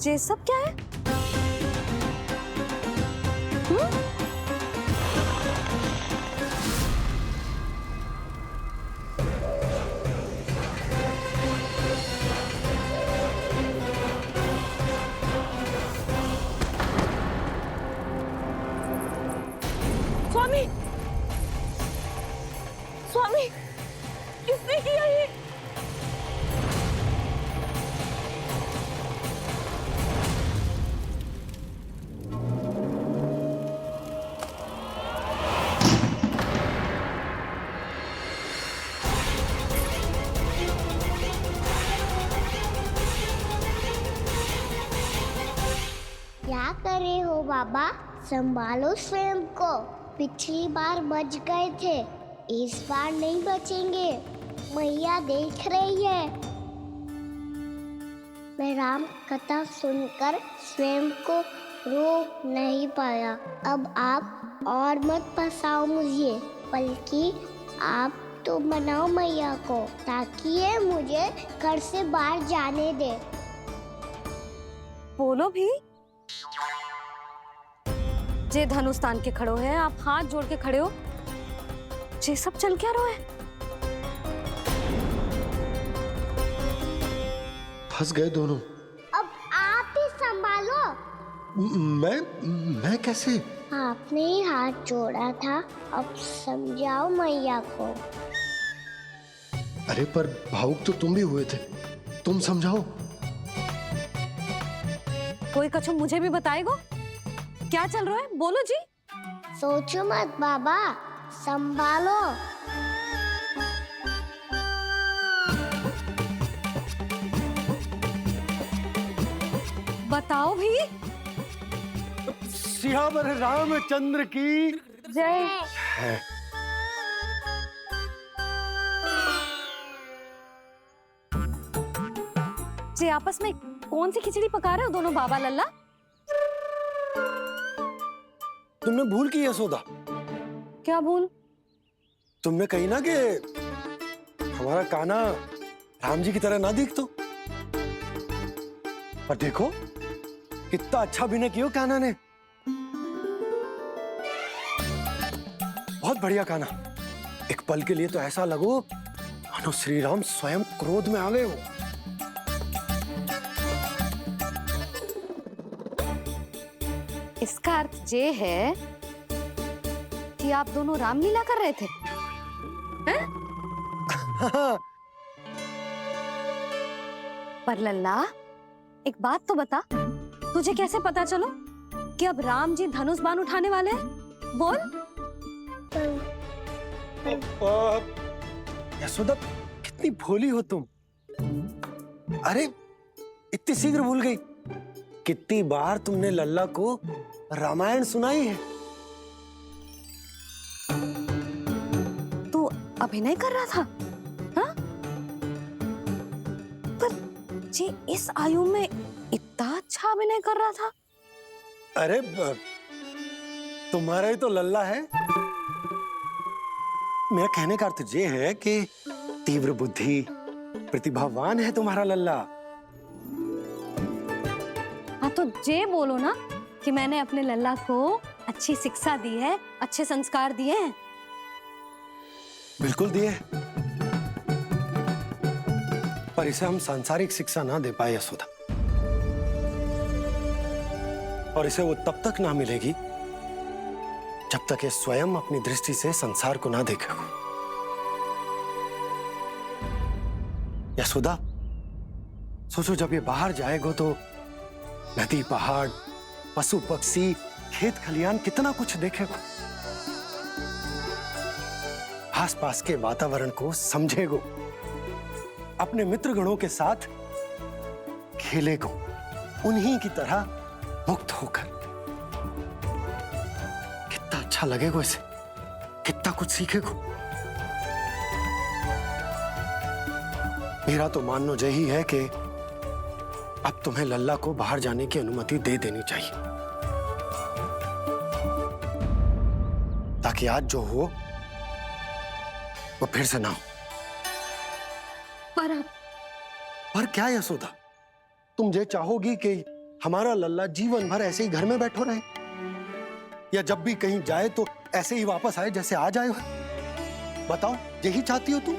ये सब क्या है? स्वामी, स्वामी, किसने किया ये? क्या कर रहे हो बाबा? संभालो स्वयं को। पिछली बार बच गए थे, इस बार नहीं बचेंगे। मैया देख रही है। मैं राम कथा सुनकर स्वयं को रोक नहीं पाया। अब आप और मत फंसाओ मुझे, बल्कि आप तो मनाओ मैया को, ताकि ये मुझे घर से बाहर जाने दे। बोलो भी। जे धनुष तान के खड़ो है, आप हाथ जोड़ के खड़े हो। ये सब चल क्या रहा है? फंस गए दोनों। अब आप ही संभालो। मैं कैसे? आपने ही हाथ जोड़ा था, अब समझाओ मैया को। अरे पर भावुक तो तुम भी हुए थे, तुम समझाओ। कोई कछु मुझे भी बताएगो? क्या चल रहा है? बोलो जी। सोचो मत बाबा, संभालो। बताओ भी। सियावर रामचंद्र की जय। जी आपस में कौन सी खिचड़ी पका रहे हो दोनों बाबा लल्ला? तुमने भूल की यशोदा? क्या भूल? तुमने कही ना कि हमारा कान्हा राम जी की तरह ना दिख तो। पर देखो कितना अच्छा अभिनय किया कान्हा ने। बहुत बढ़िया कान्हा। एक पल के लिए तो ऐसा लगो मानो श्री राम स्वयं क्रोध में आ गए हो। इसका अर्थ ये है कि आप दोनों रामलीला कर रहे थे, हैं? पर लल्ला एक बात तो बता, तुझे कैसे पता चलो कि अब राम जी धनुष बाण उठाने वाले हैं? बोल। यशोदा कितनी भोली हो तुम। अरे इतनी शीघ्र भूल गई। कितनी बार तुमने लल्ला को रामायण सुनाई है। तू अभिनय कर रहा था, हाँ? पर जी इस आयु में इतना अच्छा अभिनय कर रहा था। अरे तुम्हारा ही तो लल्ला है। मेरा कहने का अर्थ ये है कि तीव्र बुद्धि, प्रतिभावान है तुम्हारा लल्ला। हाँ तो जे बोलो ना कि मैंने अपने लल्ला को अच्छी शिक्षा दी है, अच्छे संस्कार दिए हैं। बिल्कुल दिए, पर इसे हम सांसारिक शिक्षा ना दे पाए यशोदा। और इसे वो तब तक ना मिलेगी जब तक ये स्वयं अपनी दृष्टि से संसार को ना देखेगा। यशोदा सोचो, जब ये बाहर जाएगा तो नदी, पहाड़, पशु पक्षी, खेत खलियान कितना कुछ देखेगा। आसपास के वातावरण को समझेगो, अपने मित्रगणों के साथ खेलेगो, उन्हीं की तरह मुक्त होकर। कितना अच्छा लगेगा इसे, कितना कुछ सीखेगो। मेरा तो मानना यही है कि अब तुम्हें लल्ला को बाहर जाने की अनुमति दे देनी चाहिए, ताकि आज जो हो वो फिर से ना हो। पर पर क्या यशोदा, तुम ये चाहोगी कि हमारा लल्ला जीवन भर ऐसे ही घर में बैठो रहे, या जब भी कहीं जाए तो ऐसे ही वापस आए जैसे आज आए हो? बताओ, यही चाहती हो तुम?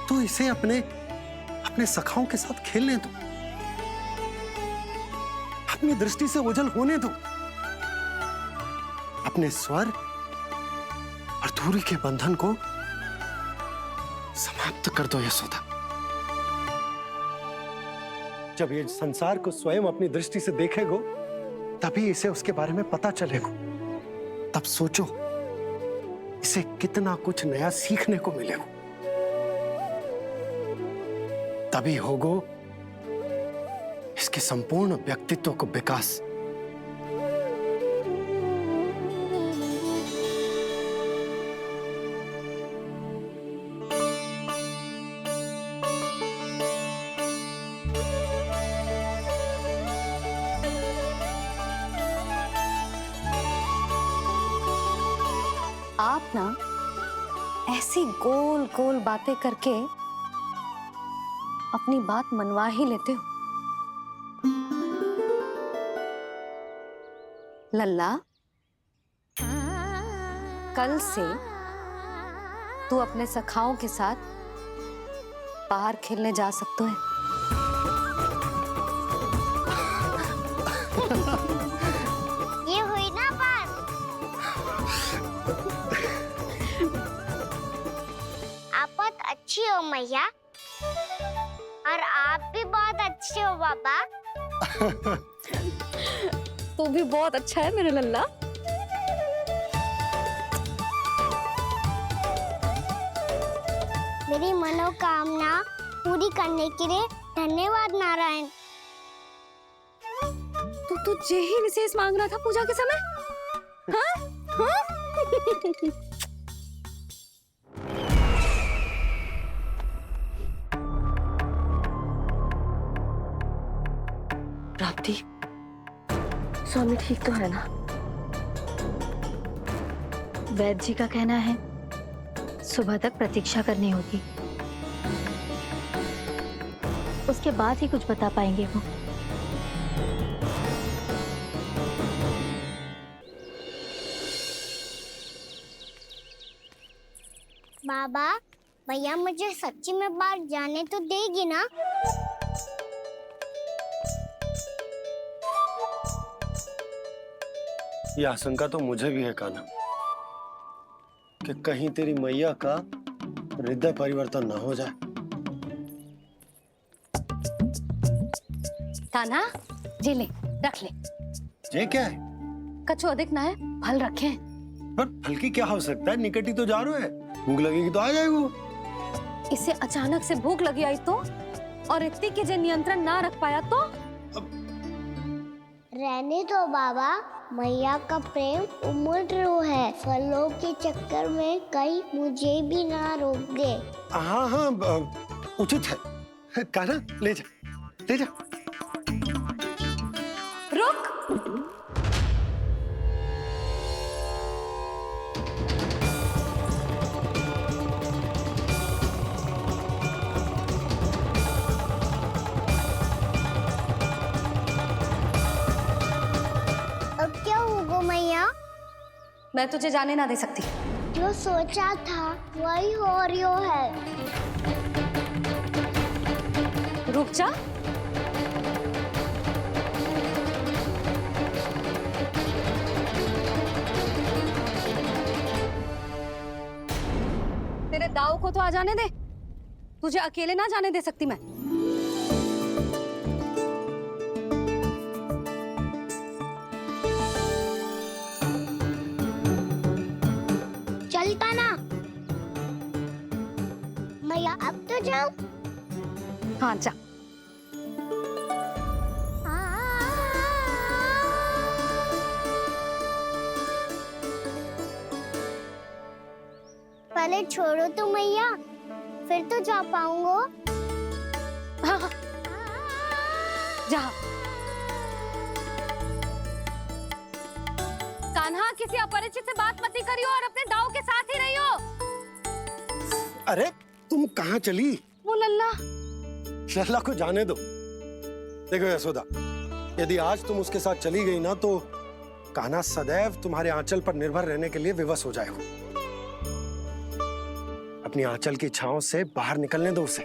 तो इसे अपने अपने सखाओं के साथ खेलने दो, अपनी दृष्टि से ओझल होने दो, अपने स्वर और दूरी के बंधन को समाप्त कर दो यशोदा। जब ये संसार को स्वयं अपनी दृष्टि से देखेगो, तभी इसे उसके बारे में पता चलेगा। तब सोचो, इसे कितना कुछ नया सीखने को मिलेगा। तभी होगो इसके संपूर्ण व्यक्तित्व को विकास। आप ना ऐसी गोल गोल बातें करके अपनी बात मनवा ही लेते हो। लल्ला, कल से तू अपने सखाओं के साथ बाहर खेलने जा सकते हैं। ये हुई ना बात। आप बहुत अच्छी हो मैया, और आप भी बहुत अच्छे हो पापा। तू भी बहुत अच्छा है मेरे लल्ला। मेरी मनोकामना पूरी करने के लिए धन्यवाद नारायण। तो तुझे ही विशेष मांग रहा था पूजा के समय? हाँ? हाँ? प्राप्ति, स्वामी ठीक तो है ना? वैद्य जी का कहना है सुबह तक प्रतीक्षा करनी होगी, उसके बाद ही कुछ बता पाएंगे वो। बाबा, भैया मुझे सच्ची में बाहर जाने तो देगी ना? ये आशंका तो मुझे भी है कान्हा, कि कहीं तेरी मैया का हृदय परिवर्तन न हो जाए। कान्हा, जी ले, रख ले। ये क्या है? कछु अधिक ना है, फल रखे। पर फल की क्या हो सकता है? निकट ही तो जा रहे है, भूख लगेगी तो आ जाएगो। इसे अचानक से भूख लगी आई तो, और इतनी के जे नियंत्रण ना रख पाया तो? रहने दो बाबा, मैया का प्रेम उमड़ रो है। फलों के चक्कर में कहीं मुझे भी ना रोक दे। हाँ हाँ, उचित है। कान्हा, ले जा, ले जा। रुक। अब क्या होगा मैया? मैं तुझे जाने ना दे सकती। जो सोचा था वही हो रही है। रुक जा। तेरे दाव को तो आ जाने दे, तुझे अकेले ना जाने दे सकती मैं। चलता ना मैया, अब तो जाओ। हाँ जा। पहले छोड़ो तो मैया, फिर तो जा पाऊंगा। हाँ हाँ, जा। कान्हा, किसी अपरिचित से बात मत करियो और अपने दाव के साथ ही रहियो। अरे तुम कहाँ चली? वो लल्ला। लल्ला को जाने दो, देखो यशोदा, यदि आज तुम उसके साथ चली गई ना तो कान्हा सदैव तुम्हारे आंचल पर निर्भर रहने के लिए विवश हो जाएगा। अपनी आंचल की छांव से बाहर निकलने दो उसे।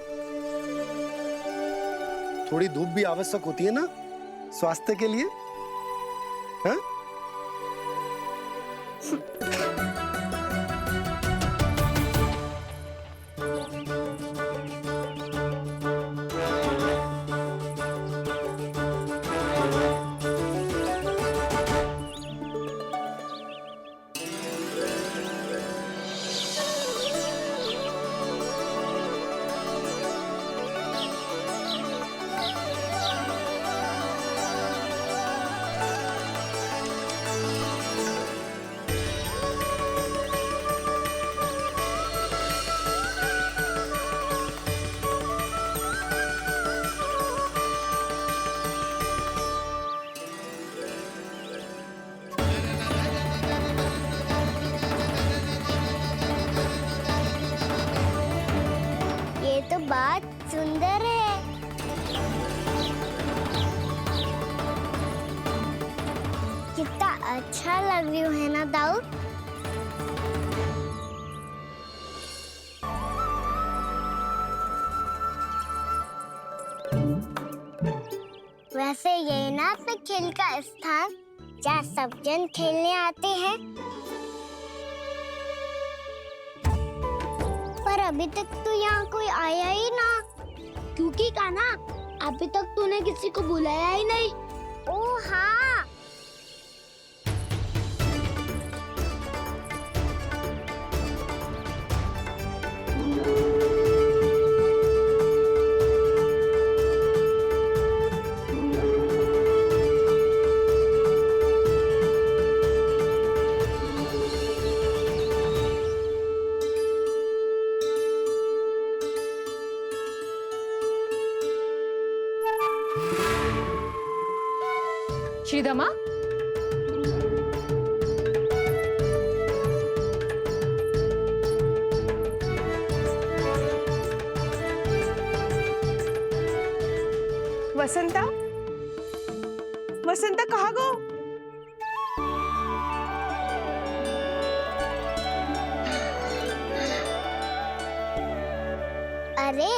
थोड़ी धूप भी आवश्यक होती है ना स्वास्थ्य के लिए, हाँ? ये तो बात सुंदर है। कितना अच्छा लग रही है ना दाऊ। वैसे ये ना तो खेल का स्थान जहाँ सब जन खेलने आते हैं, पर अभी तक तो यहाँ कोई आया ही ना। क्योंकि कान्हा अभी तक तूने किसी को बुलाया ही नहीं। ओ हाँ, श्रीदमा, वसंता, वसंता कहाँ गो? अरे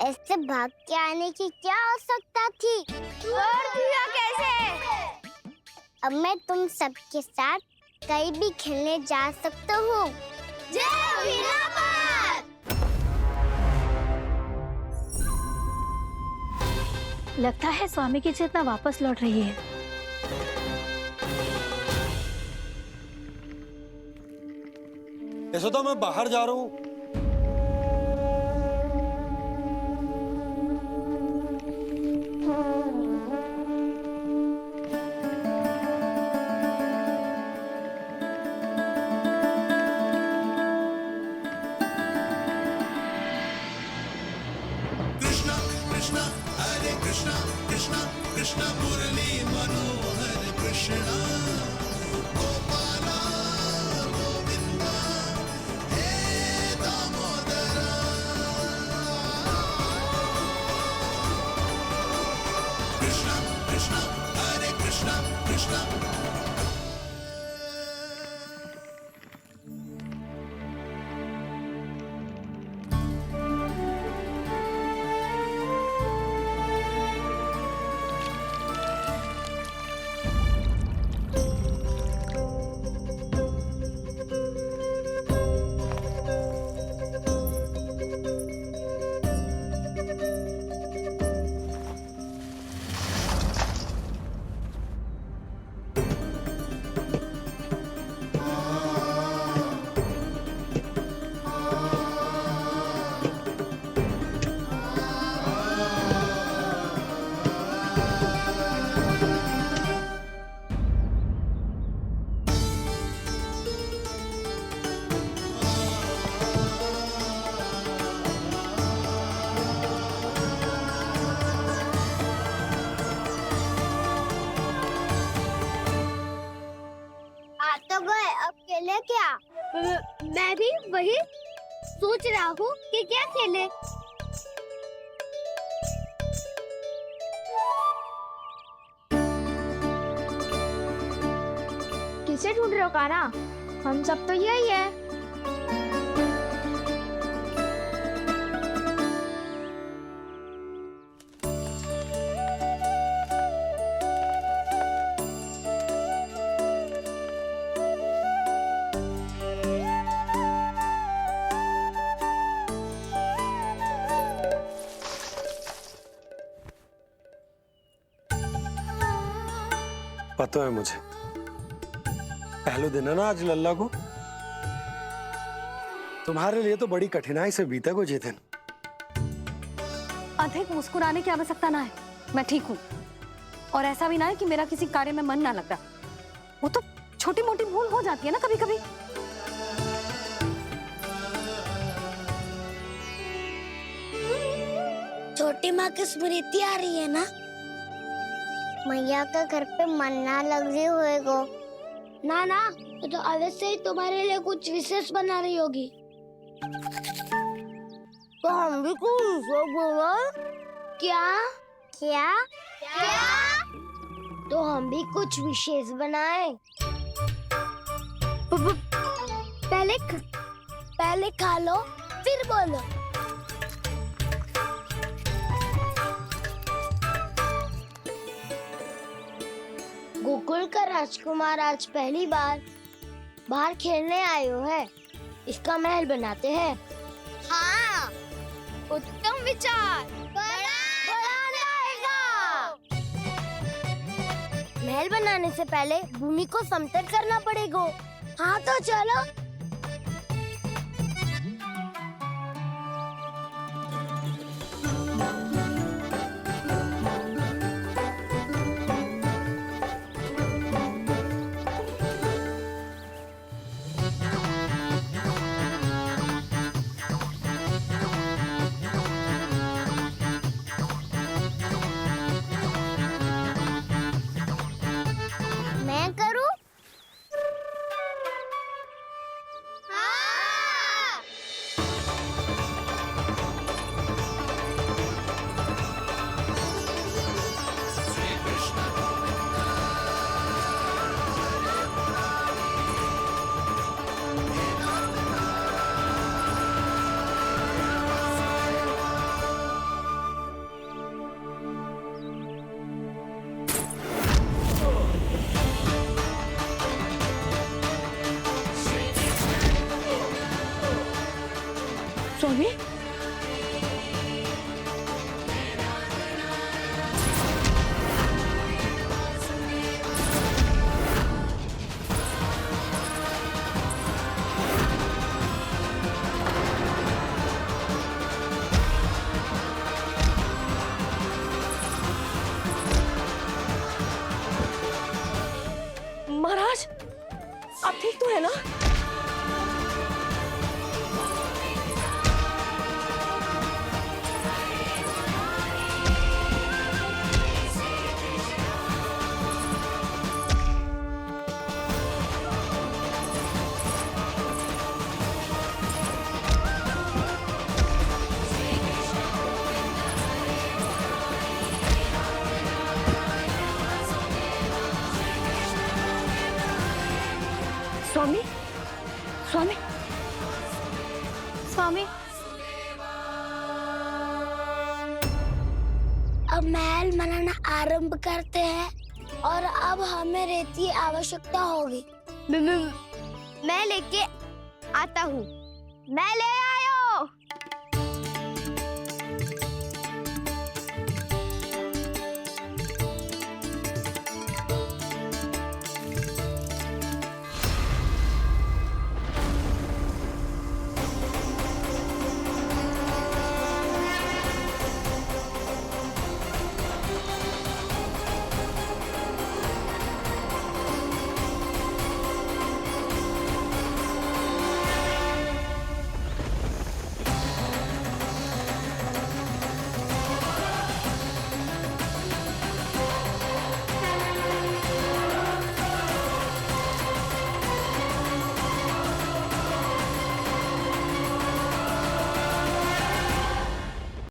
ऐसे भाग के आने की क्या आवश्यकता थी? और दिया कैसे? अब मैं तुम सबके साथ कहीं भी खेलने जा सकता हूँ। जय वीरापात! लगता है स्वामी की चेतना वापस लौट रही है। यशोदा, मैं बाहर जा रहा हूँ। खेले क्या? मैं भी वही सोच रहा हूँ कि क्या खेले। से ढूंढ रहे हो काना? हम सब तो यही है। पता है मुझे, पहले दिन है ना आज लल्ला को। तुम्हारे लिए तो बड़ी कठिनाई से बीता को ये दिन। अधिक मुस्कुराने की आवश्यकता ना है, मैं ठीक हूँ। और ऐसा भी ना है कि मेरा किसी कार्य में मन ना लगता। वो तो छोटी मोटी भूल हो जाती है ना कभी कभी। छोटी माँ की स्मृति आ रही है ना? मैया का घर पे मन ना लग रही होएगो। ना ना, तो अवश्य ही तुम्हारे लिए कुछ विशेष बना रही होगी। तो हम भी कुछ विशेष बोलो। क्या क्या क्या? तो हम भी कुछ विशेष बनाए। पहले खा लो फिर बोलो। गोकुल का राजकुमार आज पहली बार बाहर खेलने आए हो है। इसका महल बनाते हैं। हाँ, उत्तम विचार। बनाना आएगा। महल बनाने से पहले भूमि को समतल करना पड़ेगा। हाँ तो चलो। मैं करूं? हाँ। स्वामी, महाराज आप ठीक तो है ना? स्वामी, स्वामी, स्वामी, अब महल बनाना आरंभ करते हैं और अब हमें रेत की आवश्यकता होगी। मैं लेके आता हूँ। मैं ले